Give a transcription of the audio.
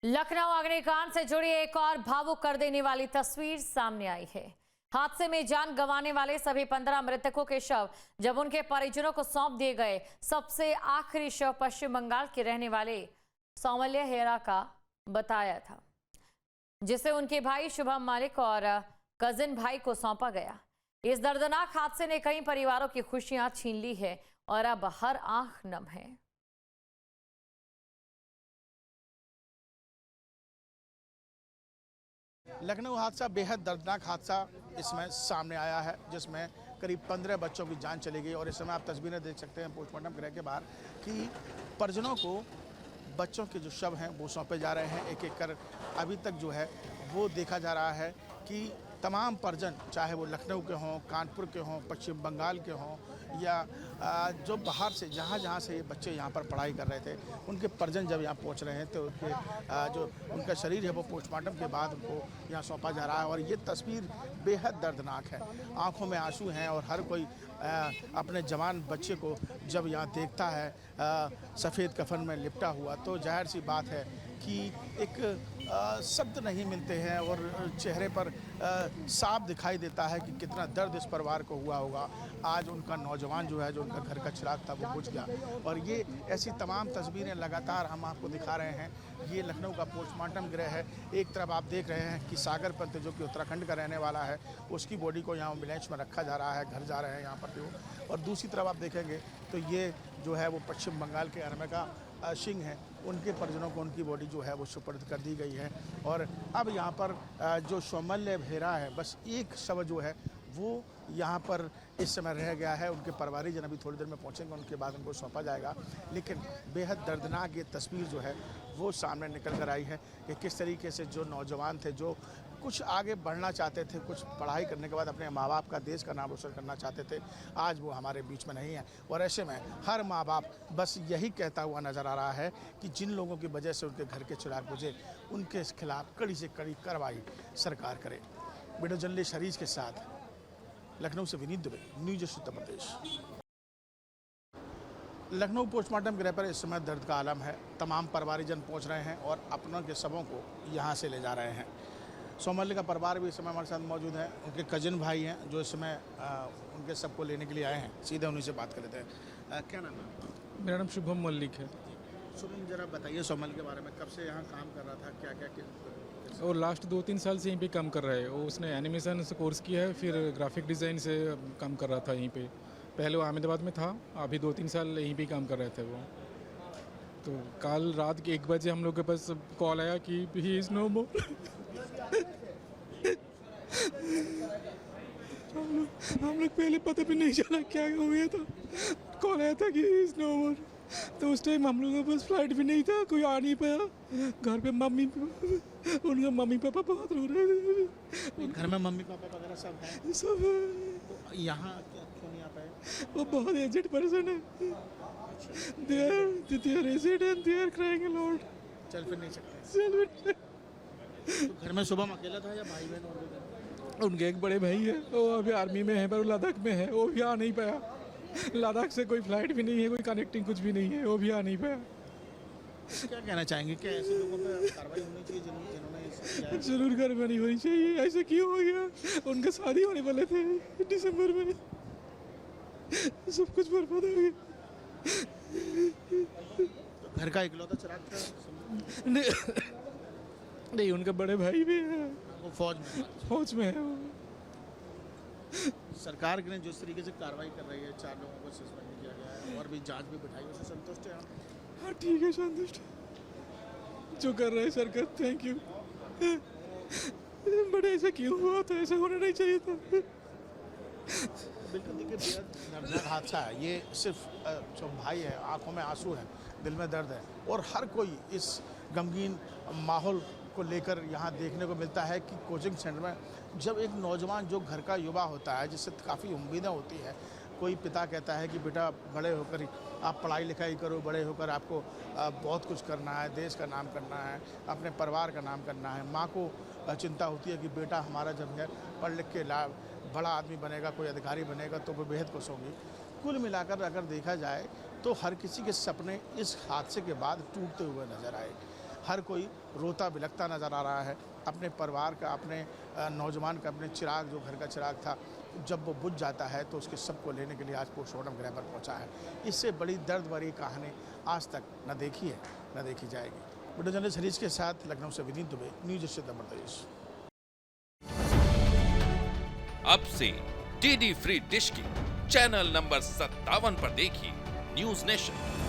लखनऊ अग्निकांड से जुड़ी एक और भावुक कर देने वाली तस्वीर सामने आई है। हादसे में जान गंवाने वाले सभी 15 मृतकों के शव जब उनके परिजनों को सौंप दिए गए, सबसे आखिरी शव पश्चिम बंगाल के रहने वाले सौमल्य हेरा का बताया था, जिसे उनके भाई शुभम मालिक और कजिन भाई को सौंपा गया। इस दर्दनाक हादसे ने कई परिवारों की खुशियां छीन ली है और अब हर आंख नम है। लखनऊ हादसा बेहद दर्दनाक हादसा इसमें सामने आया है, जिसमें करीब 15 बच्चों की जान चली गई। और इस समय आप तस्वीरें देख सकते हैं पोस्टमार्टम गृह के बाहर कि परिजनों को बच्चों के जो शव हैं वो सौंपे जा रहे हैं। एक एक कर अभी तक जो है वो देखा जा रहा है कि तमाम परिजन, चाहे वो लखनऊ के हों, कानपुर के हों, पश्चिम बंगाल के हों या जो बाहर से जहाँ से ये बच्चे यहाँ पर पढ़ाई कर रहे थे, उनके परिजन जब यहाँ पहुँच रहे हैं तो उनके जो उनका शरीर है वो पोस्टमार्टम के बाद उनको यहाँ सौंपा जा रहा है। और ये तस्वीर बेहद दर्दनाक है, आंखों में आंसू हैं और हर कोई अपने जवान बच्चे को जब यहाँ देखता है सफ़ेद कफन में लिपटा हुआ, तो जाहिर सी बात है कि एक शब्द नहीं मिलते हैं और चेहरे पर साफ दिखाई देता है कि कितना दर्द इस परिवार को हुआ होगा। आज उनका नौजवान जो है, जो उनका घर का चिराग था, वो बुझ गया। और ये ऐसी तमाम तस्वीरें लगातार हम आपको दिखा रहे हैं। ये लखनऊ का पोस्टमार्टम गृह है। एक तरफ आप देख रहे हैं कि सागर पंत, जो कि उत्तराखंड का रहने वाला है, उसकी बॉडी को यहाँ एम्बुलेंस में रखा जा रहा है, घर जा रहे हैं यहाँ पर वो। और दूसरी तरफ आप देखेंगे तो ये जो है वो पश्चिम बंगाल के अरमेका सिंह हैं, उनके परिजनों को उनकी बॉडी जो है वो सुपुर्द कर दी गई है। और अब यहाँ पर जो सौमल्य हेरा है, बस एक शव जो है वो यहाँ पर इस समय रह गया है। उनके परिवारीजन अभी थोड़ी देर में पहुँचेंगे, उनके बाद उनको सौंपा जाएगा। लेकिन बेहद दर्दनाक ये तस्वीर जो है वो सामने निकल कर आई है कि किस तरीके से जो नौजवान थे, जो कुछ आगे बढ़ना चाहते थे, कुछ पढ़ाई करने के बाद अपने माँ बाप का, देश का नाम रोशन करना चाहते थे, आज वो हमारे बीच में नहीं है। और ऐसे में हर माँ बाप बस यही कहता हुआ नज़र आ रहा है कि जिन लोगों की वजह से उनके घर के चिराग बुझे, उनके खिलाफ कड़ी से कड़ी कार्रवाई सरकार करे। वीडियो जर्नलिस्ट हरीश के साथ लखनऊ से विनीत दुबे, न्यूज उत्तर प्रदेश। लखनऊ पोस्टमार्टम गृह पर इस समय दर्द का आलम है। तमाम परिवारीजन पहुंच रहे हैं और अपनों के शवों को यहां से ले जा रहे हैं। सौमल्य का परिवार भी इस समय हमारे साथ मौजूद है। उनके कजिन भाई हैं जो इस समय उनके सबको लेने के लिए आए हैं। सीधे उन्हीं से बात कर लेते हैं। क्या नाम है? मेरा नाम शुभम मल्लिक है। शुभम, जरा बताइए सौमल्य के बारे में, कब से यहाँ काम कर रहा था, क्या क्या और लास्ट 2-3 साल से यहीं पे काम कर रहा है। वो उसने एनिमेशन से कोर्स किया है, फिर ग्राफिक डिज़ाइन से काम कर रहा था यहीं पे। पहले वो अहमदाबाद में था, अभी 2-3 साल यहीं पे काम कर रहे थे वो। तो कल रात के 1 बजे हम लोग के पास कॉल आया कि ही इज़ नो मोर। हम लोग पहले पता भी नहीं चला क्या हो गया था। कॉल आया था कि ही इज़ नो मोर। तो उस टाइम हम लोगों के पास फ्लाइट भी नहीं था, कोई आ नहीं पाया। घर पे उनका मम्मी पापा बहुत रो रहे थे। घर में मम्मी पापा वगैरह सब है? सब तो यहाँ क्यों नहीं आ पाए? वो बहुत एजेड पर्सन है। they are aged and they are crying a lot। चल फिर नहीं सकते। तो घर में शुभम अकेला था या भाई बहन और भी थे? उनके एक बड़े भाई है, वो अभी आर्मी में है, पर वो लद्दाख में है, वो भी आ नहीं पाया। लद्दाख से कोई फ्लाइट भी नहीं है, कोई कनेक्टिंग कुछ भी नहीं है, वो भी आ नहीं पाया। क्या कहना चाहेंगे कि ऐसे लोगों पर कार्रवाई होनी चाहिए जिन्होंने जरूर कार्रवाई होनी चाहिए। ऐसे क्यों हो गया? उनका शादी होने वाले थे दिसंबर में, सब कुछ बर्बाद हो गया। घर का इकलौता चिराग था? नहीं, उनके बड़े भाई भी है, वो फौज में है वो। सरकार ने जिस तरीके से कार्रवाई कर रही है, 4 लोगों को सस्पेंड किया गया है और भी जांच भी बिठाई, उससे संतुष्ट है? हाँ ठीक है, संतुष्ट जो कर रहा है सरकार। Thank you. बट ऐसा क्यों हुआ था? ऐसा होना नहीं चाहिए था। बिल्कुल, देखिए दर्दनाक हादसा है ये। सिर्फ जो भाई है, आंखों में आंसू है, दिल में दर्द है। और हर कोई इस गमगीन माहौल को लेकर यहाँ देखने को मिलता है कि कोचिंग सेंटर में जब एक नौजवान जो घर का युवा होता है, जिससे काफ़ी उम्मीदें होती है, कोई पिता कहता है कि बेटा बड़े होकर ही आप पढ़ाई लिखाई करो, बड़े होकर आपको बहुत कुछ करना है, देश का नाम करना है, अपने परिवार का नाम करना है। माँ को चिंता होती है कि बेटा हमारा जब है पढ़ लिख के बड़ा आदमी बनेगा, कोई अधिकारी बनेगा तो वो बेहद खुश होगी। कुल मिलाकर अगर देखा जाए तो हर किसी के सपने इस हादसे के बाद टूटते हुए नजर आए। हर कोई रोता बिलखता नज़र आ रहा है। अपने परिवार का, अपने नौजवान का, अपने चिराग, जो घर का चिराग था, जब वो बुझ जाता है तो उसके सबको लेने के लिए आज पोस्टमार्टम गृह पर पहुंचा है। इससे बड़ी दर्द भरी कहानी आज तक न देखी है, न देखी जाएगी। वीडियो जर्नलिस्ट हरीश के साथ लखनऊ से Vineet Dubey, news Asia number 23। अब से डीडी फ्री डिश की चैनल नंबर 57 पर देखिए न्यूज नेशन।